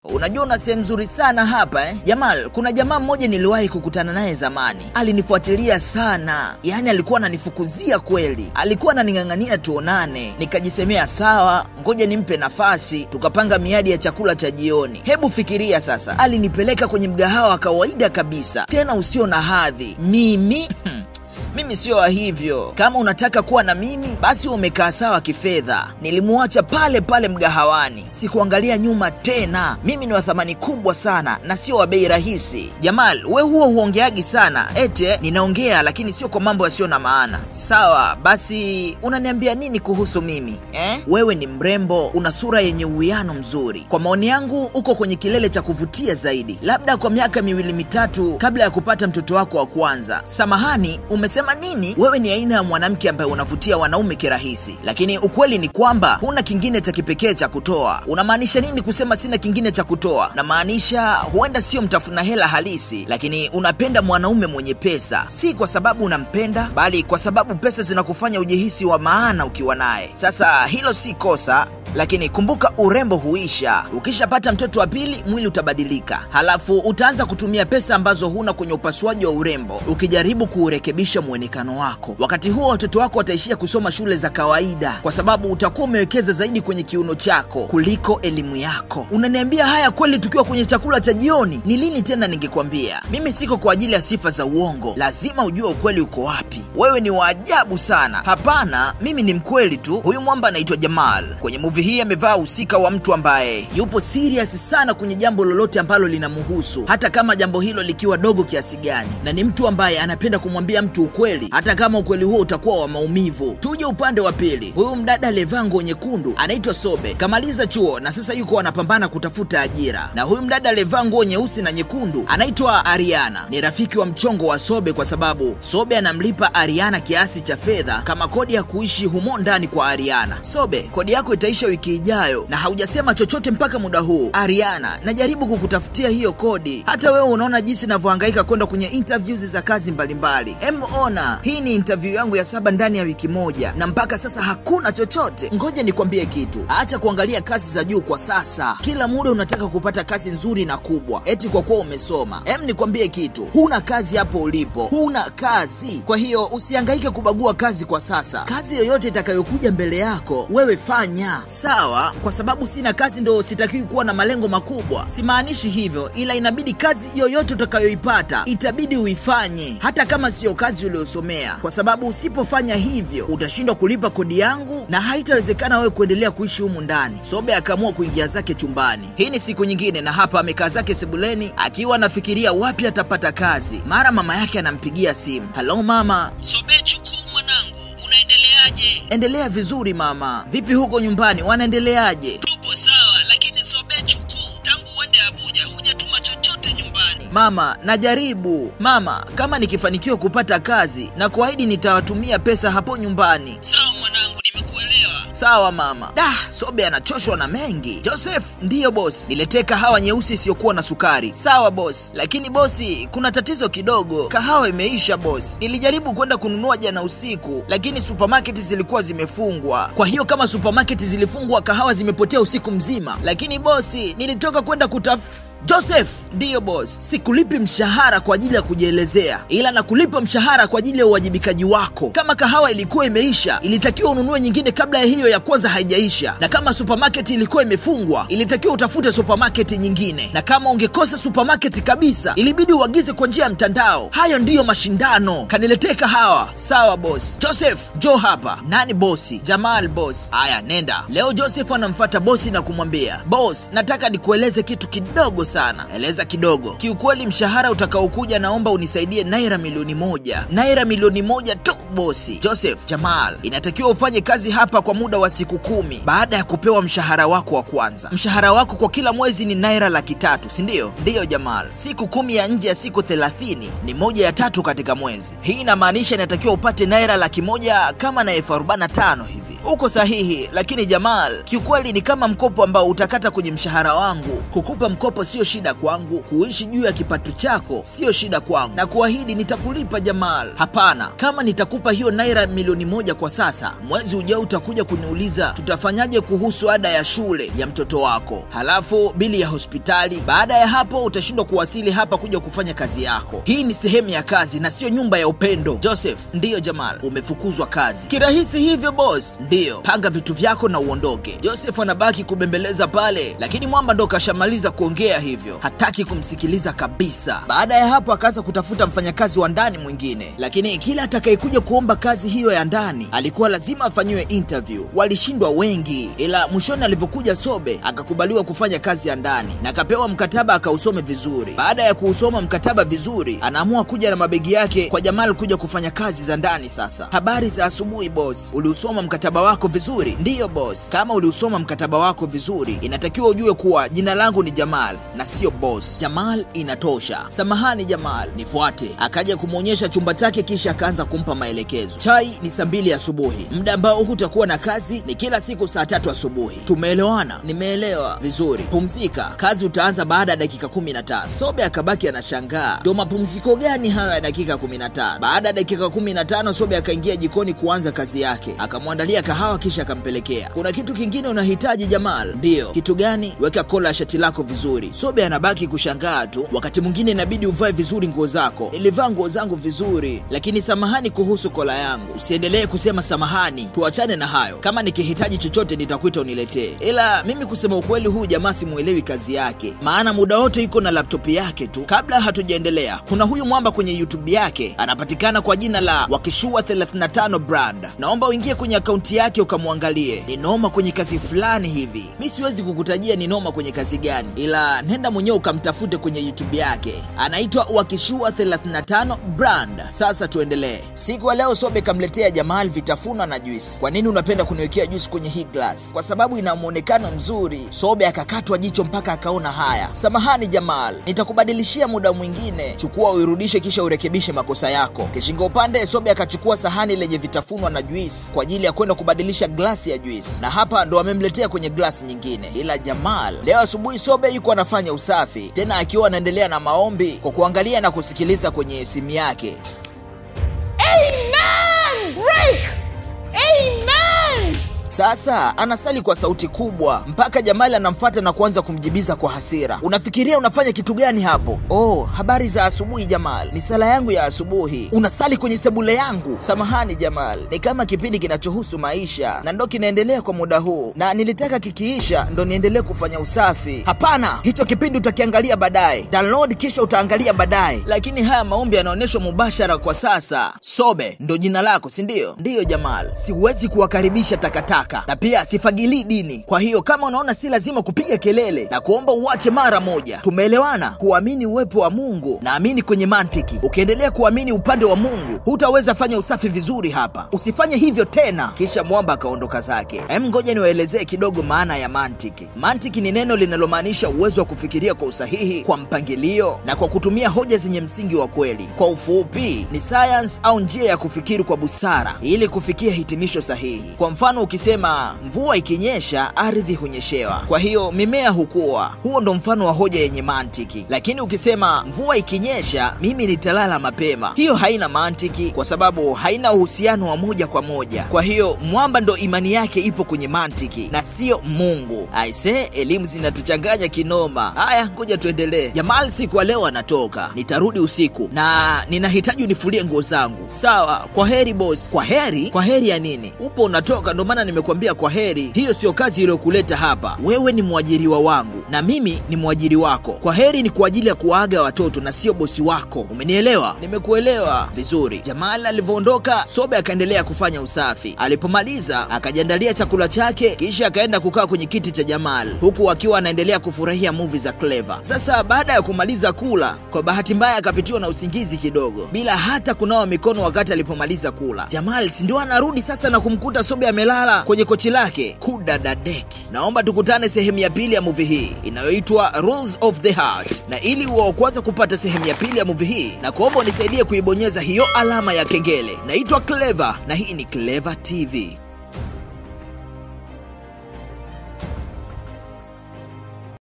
Unajua una sehemu nzuri sana hapa Jamal, kuna jamaa mmoja niliwahi kukutana naye zamani. Alinifuatilia sana. Yaani alikuwa ananifukuzia kweli. Alikuwa ananing'ang'ania tuonane. Nikajisemea sawa, ngoja nimpe nafasi. Tukapanga miadi ya chakula cha jioni. Hebu fikiria sasa. Alinipeleka kwenye mgahawa wa kawaida kabisa. Tena usio na hadhi. Mimi sio wa hivyo. Kama unataka kuwa na mimi, basi umekaa sawa kifedha. Nilimuacha pale pale mgahawani. Sikuangalia nyuma tena. Mimi ni wa thamani kubwa sana na sio wa bei rahisi. Jamal, we huongeagi sana. Ninaongea lakini sio kwa mambo yasiyo na maana. Sawa, basi unaniambia nini kuhusu mimi? Wewe ni mrembo, una sura yenye uwiano mzuri. Kwa maoni yangu, uko kwenye kilele cha kuvutia zaidi. Labda kwa miaka 2-3 kabla ya kupata mtoto wako wa kwanza. Samahani, umesema nini? Wewe ni aina ya mwanamke ambaye unavutia wanaume kirahisi, lakini ukweli ni kwamba huna kingine cha kipekee cha kutoa. Unamaanisha nini kusema sina kingine cha kutoa? Namaanisha huenda sio mtafuna hela halisi, lakini unapenda mwanaume mwenye pesa. Si kwa sababu unampenda, bali kwa sababu pesa zinakufanya ujihisi wa maana ukiwa naye. Sasa hilo si kosa, lakini kumbuka urembo huisha. Ukishapata mtoto wa pili, mwili utabadilika. Halafu utaanza kutumia pesa ambazo huna kwenye upasuaji wa urembo, ukijaribu kuurekebisha muonekano wako. Wakati huo watoto wako wataishia kusoma shule za kawaida, kwa sababu utakuwa umewekeza zaidi kwenye kiuno chako kuliko elimu yako. Unaniambia haya kweli tukiwa kwenye chakula cha jioni? Ni lini tena ningekwambia? Mimi siko kwa ajili ya sifa za uongo. Lazima ujue ukweli uko wapi. Wewe ni wa ajabu sana. Hapana, mimi ni mkweli tu. Huyu mwamba anaitwa Jamal. Kwenye movie hii amevaa usika wa mtu ambaye yupo serious sana kwenye jambo lolote ambalo linamhusu, hata kama jambo hilo likiwa dogo kiasi gani. Na ni mtu ambaye anapenda kumwambia mtu ukweli, hata kama ukweli huo utakuwa wa maumivu. Tuje upande wa pili. Huyu mdada aliyevaa nguo nyekundu anaitwa Sobe. Kamaliza chuo na sasa yuko anapambana kutafuta ajira. Na huyu mdada aliyevaa nguo nyeusi na nyekundu anaitwa Ariana. Ni rafiki wa mchongo wa Sobe, kwa sababu Sobe anamlipa Ariana kiasi cha fedha kama kodi ya kuishi humo ndani kwa Ariana. Sobe, kodi yako itaisha wiki ijayo na haujasema chochote mpaka muda huu. Ariana, najaribu kukutafutia hiyo kodi. Hata wewe unaona jinsi ninavyohangaika kwenda kwenye interviews za kazi mbalimbali. Ona, hii ni interview yangu ya 7 ndani ya wiki moja na mpaka sasa hakuna chochote. Ngoja nikwambie kitu. Acha kuangalia kazi za juu kwa sasa. Kila muda unataka kupata kazi nzuri na kubwa, eti kwa kuwa umesoma. Nikwambie kitu. Huna kazi hapo ulipo. Huna kazi. Kwa hiyo usihangaike kubagua kazi kwa sasa. Kazi yoyote itakayokuja mbele yako, wewe fanya. Sawa, kwa sababu sina kazi ndo sitakiwi kuwa na malengo makubwa. Simaanishi hivyo, ila inabidi kazi yoyote utakayoipata itabidi uifanye, hata kama sio kazi uliyosomea, kwa sababu usipofanya hivyo utashindwa kulipa kodi yangu na haitawezekana wewe kuendelea kuishi humu ndani. Sobe akaamua kuingia zake chumbani. Hii ni siku nyingine na hapa amekaa zake sebuleni akiwa anafikiria wapi atapata kazi. Mara mama yake anampigia simu. Hello mama. Sobe, chukuu mwanangu, unaendeleaje? Endelea vizuri mama. Vipi huko nyumbani, wanaendeleaje? Tupo sawa, lakini Sobe chukuu, tangu uende Abuja hujatuma chochote nyumbani. Mama, najaribu. Mama, kama nikifanikiwa kupata kazi na kuahidi nitawatumia pesa hapo nyumbani. Sawa mwanangu, nimekuelewa. Sawa mama. Sobe anachoshwa na mengi. Joseph, ndiyo boss. Niletee kahawa nyeusi isiyokuwa na sukari. Sawa boss. Lakini bosi, kuna tatizo kidogo. Kahawa imeisha boss. Nilijaribu kwenda kununua jana usiku, lakini supermarket zilikuwa zimefungwa. Kwa hiyo kama supermarket zilifungwa, kahawa zimepotea usiku mzima. Lakini bosi, nilitoka kwenda Joseph, ndiyo boss. Sikulipi mshahara kwa ajili ya kujielezea, ila nakulipa mshahara kwa ajili ya uwajibikaji wako. Kama kahawa ilikuwa imeisha, ilitakiwa ununue nyingine kabla ya hiyo ya kwanza haijaisha. Na kama supermarket ilikuwa imefungwa, ilitakiwa utafute supermarket nyingine. Na kama ungekosa supermarket kabisa, ilibidi uagize kwa njia ya mtandao. Hayo ndiyo mashindano. Kaniletee kahawa. Sawa boss. Joseph, njoo hapa. Nani bosi? Jamal boss. Haya, nenda. Leo Joseph anamfuata bosi na kumwambia, boss, nataka nikueleze kitu kidogo sana. Eleza kidogo. Kiukweli mshahara utakaokuja naomba unisaidie naira milioni 1. Naira milioni 1 tu bosi. Joseph, Jamal, inatakiwa ufanye kazi hapa kwa muda wa siku 10 baada ya kupewa mshahara wako wa kwanza. Mshahara wako kwa kila mwezi ni naira 300, si ndio? Ndiyo Jamal. Siku 10 ya nje ya siku 30 ni 1 ya 3 katika mwezi. Hii inamaanisha inatakiwa upate naira 100,000 kama na 45 hivi. Uko sahihi, lakini Jamal, kiukweli ni kama mkopo ambao utakata kwenye mshahara wangu. Kukupa mkopo sio shida kwangu, kuishi juu ya kipato chako sio shida kwangu, na kuahidi nitakulipa Jamal. Hapana, kama nitakupa hiyo naira milioni 1 kwa sasa, mwezi ujao utakuja kuniuliza tutafanyaje kuhusu ada ya shule ya mtoto wako, halafu bili ya hospitali. Baada ya hapo utashindwa kuwasili hapa kuja kufanya kazi yako. Hii ni sehemu ya kazi na sio nyumba ya upendo. Joseph, ndiyo Jamal, umefukuzwa kazi. Kirahisi hivyo boss? Ndiyo, panga vitu vyako na uondoke. Joseph anabaki kubembeleza pale, lakini mwamba ndo kashamaliza kuongea hivyo, hataki kumsikiliza kabisa. Baada ya hapo akaanza kutafuta mfanyakazi wa ndani mwingine, lakini kila atakayekuja kuomba kazi hiyo ya ndani alikuwa lazima afanyiwe interview. Walishindwa wengi, ila mwishoni alivyokuja Sobe akakubaliwa kufanya kazi ya ndani na akapewa mkataba akausome vizuri. Baada ya kuusoma mkataba vizuri, anaamua kuja na mabegi yake kwa Jamal kuja kufanya kazi za ndani. Sasa, habari za asubuhi boss. Uliusoma mkataba wako vizuri? Ndiyo boss. Kama uliusoma mkataba wako vizuri, inatakiwa ujue kuwa jina langu ni Jamal na sio boss. Jamal, inatosha. Samahani Jamal, nifuate. Akaja kumuonyesha chumba chake kisha akaanza kumpa maelekezo. Chai ni saa 2 asubuhi. Muda ambao hutakuwa na kazi ni kila siku saa 3 asubuhi. Tumeelewana? Nimeelewa. Vizuri. Pumzika. Kazi utaanza baada ya dakika 15. Sobe akabaki anashangaa. Ndio mapumziko gani haya ya dakika 15? Baada ya dakika 15 Sobe akaingia jikoni kuanza kazi yake. Akamwandalia kahawa kisha akampelekea. Kuna kitu kingine unahitaji Jamal? Ndiyo. Kitu gani? Weka kola ya shati lako vizuri. Sobe anabaki kushangaa tu. Wakati mwingine inabidi uvae vizuri nguo zako. Nilivaa nguo zangu vizuri, lakini samahani kuhusu kola yangu. Usiendelee kusema samahani, tuachane na hayo. Kama nikihitaji chochote nitakuita uniletee. Ila mimi kusema ukweli huyu jamaa simuelewi kazi yake, maana muda wote yuko na laptop yake tu. Kabla hatujaendelea, kuna huyu mwamba kwenye YouTube yake anapatikana kwa jina la Wakishua 35 brand. Naomba uingie kwenye akaunti yake ukamwangalie. Ni noma kwenye kazi fulani hivi. Mimi siwezi kukutajia ni noma kwenye kazi gani, ila nenda mwenyewe ukamtafute kwenye YouTube yake. Anaitwa Wakishua 35 brand. Sasa tuendelee. Siku ya leo Sobe kamletea Jamal vitafuna na juice. Kwa nini unapenda kuniwekea juice kwenye hii glass? Kwa sababu ina muonekano mzuri. Sobe akakatwa jicho mpaka akaona haya. Samahani Jamal, nitakubadilishia muda mwingine. Chukua uirudishe kisha urekebishe makosa yako. Kishingo upande Sobe akachukua sahani lenye vitafunwa na juice kwa ajili ya kwenda kubadilisha glasi ya juice. Na hapa ndo amemletea kwenye glasi nyingine. Ila Jamal, leo asubuhi Sobe yuko anafanya usafi, tena akiwa anaendelea na maombi kwa kuangalia na kusikiliza kwenye simu yake. Amen! Break! Amen! Sasa anasali kwa sauti kubwa mpaka Jamal anamfuata na kuanza kumjibiza kwa hasira. Unafikiria unafanya kitu gani hapo? Oh, habari za asubuhi Jamal. Ni sala yangu ya asubuhi. Unasali kwenye sebule yangu? Samahani Jamal, ni kama kipindi kinachohusu maisha na ndo kinaendelea kwa muda huu, na nilitaka kikiisha ndo niendelee kufanya usafi. Hapana, hicho kipindi utakiangalia baadaye. Download kisha utaangalia baadaye. Lakini haya maombi yanaonyeshwa mubashara kwa sasa. Sobe ndo jina lako, si ndio? Ndiyo Jamal. Siwezi kuwakaribisha takataka na pia sifagili dini. Kwa hiyo kama unaona si lazima kupiga kelele na kuomba uache mara moja. Tumeelewana? Kuamini uwepo wa Mungu na amini kwenye mantiki. Ukiendelea kuamini upande wa Mungu, hutaweza fanya usafi vizuri hapa. Usifanye hivyo tena. Kisha mwamba akaondoka zake. Ngoja niwaelezee kidogo maana ya mantiki. Mantiki ni neno linalomaanisha uwezo wa kufikiria kwa usahihi, kwa mpangilio na kwa kutumia hoja zenye msingi wa kweli. Kwa ufupi, ni science au njia ya kufikiri kwa busara ili kufikia hitimisho sahihi. Kwa mfano ukisema mvua ikinyesha ardhi hunyeshewa, kwa hiyo mimea hukua. Huo ndo mfano wa hoja yenye mantiki. Lakini ukisema mvua ikinyesha mimi nitalala mapema, hiyo haina mantiki kwa sababu haina uhusiano wa moja kwa moja. Kwa hiyo mwamba ndo imani yake ipo kwenye mantiki na sio Mungu. Aise, elimu zinatuchanganya kinoma. Haya, ngoja tuendelee. Jamal siku ya leo anatoka. Nitarudi usiku na ninahitaji unifulie nguo zangu. Sawa, kwa heri boss. Kwa heri? Kwa heri ya nini? Upo unatoka ndo maana nimekuambia kwa heri. Hiyo sio kazi iliyokuleta hapa. Wewe ni mwajiriwa wangu na mimi ni mwajiri wako. Kwa heri ni kwa ajili ya kuaga watoto na sio bosi wako. Umenielewa? Nimekuelewa vizuri. Jamal alivyoondoka, Sobe akaendelea kufanya usafi. Alipomaliza akajiandalia chakula chake kisha akaenda kukaa kwenye kiti cha Jamal huku akiwa anaendelea kufurahia movie za Clever. Sasa baada ya kumaliza kula, kwa bahati mbaya akapitiwa na usingizi kidogo bila hata kunawa mikono wakati alipomaliza kula. Jamal si ndio anarudi sasa na kumkuta Sobe amelala kwenye kochi lake kudadadeki. Naomba tukutane sehemu ya pili ya movie hii inayoitwa Rules of the Heart, na ili uwe kwanza kupata sehemu ya pili ya movie hii na kuomba unisaidie kuibonyeza hiyo alama ya kengele. Naitwa Clever na hii ni Clever TV.